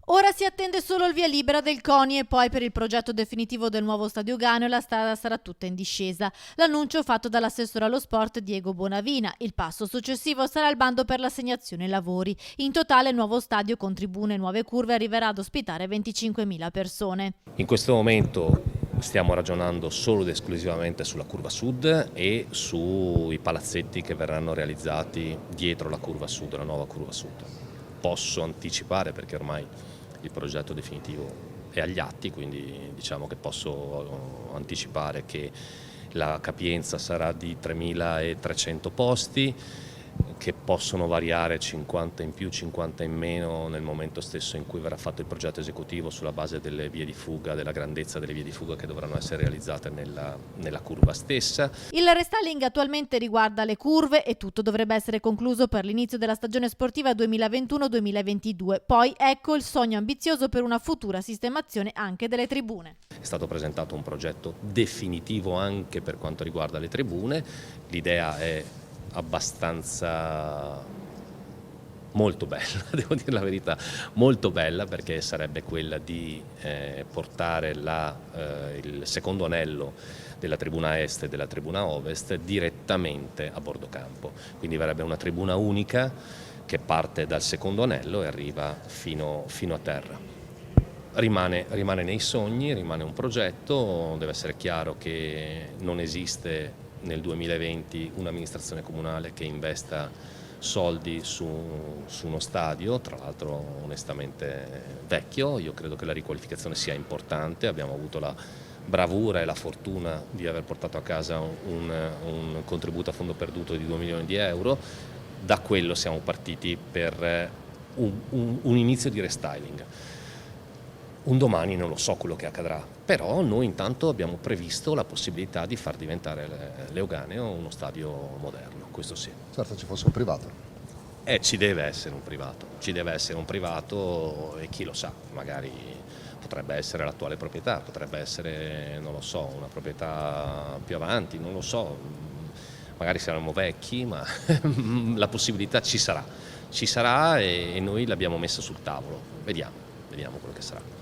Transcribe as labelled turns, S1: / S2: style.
S1: Ora si attende solo il via libera del CONI e poi per il progetto definitivo del nuovo Stadio Euganeo la strada sarà tutta in discesa. L'annuncio fatto dall'assessore allo sport Diego Bonavina. Il passo successivo sarà il bando per l'assegnazione lavori. In totale il nuovo stadio con tribune e nuove curve arriverà ad ospitare 25.000 persone.
S2: In questo momento stiamo ragionando solo ed esclusivamente sulla curva sud e sui palazzetti che verranno realizzati dietro la curva sud, la nuova curva sud. Posso anticipare, perché ormai il progetto definitivo è agli atti, quindi diciamo che posso anticipare che la capienza sarà di 3.300 posti, che possono variare 50 in più, 50 in meno nel momento stesso in cui verrà fatto il progetto esecutivo sulla base delle vie di fuga, della grandezza delle vie di fuga che dovranno essere realizzate nella curva stessa.
S1: Il restyling attualmente riguarda le curve e tutto dovrebbe essere concluso per l'inizio della stagione sportiva 2021-2022. Poi ecco il sogno ambizioso per una futura sistemazione anche delle tribune.
S2: È stato presentato un progetto definitivo anche per quanto riguarda le tribune. L'idea è abbastanza molto bella, devo dire la verità, molto bella, perché sarebbe quella di portare il secondo anello della tribuna est e della tribuna ovest direttamente a bordo campo, quindi verrebbe una tribuna unica che parte dal secondo anello e arriva fino a terra. Rimane nei sogni, rimane un progetto, deve essere chiaro che non esiste nel 2020 un'amministrazione comunale che investa soldi su uno stadio, tra l'altro onestamente vecchio. Io credo che la riqualificazione sia importante, abbiamo avuto la bravura e la fortuna di aver portato a casa un contributo a fondo perduto di 2 milioni di euro, da quello siamo partiti per un inizio di restyling. Un domani non lo so quello che accadrà, però noi intanto abbiamo previsto la possibilità di far diventare l'Euganeo uno stadio moderno, questo sì.
S3: Certo, ci fosse un privato.
S2: Ci deve essere un privato e chi lo sa, magari potrebbe essere l'attuale proprietà, potrebbe essere, non lo so, una proprietà più avanti, non lo so, magari saremo vecchi, ma la possibilità ci sarà e noi l'abbiamo messa sul tavolo, vediamo quello che sarà.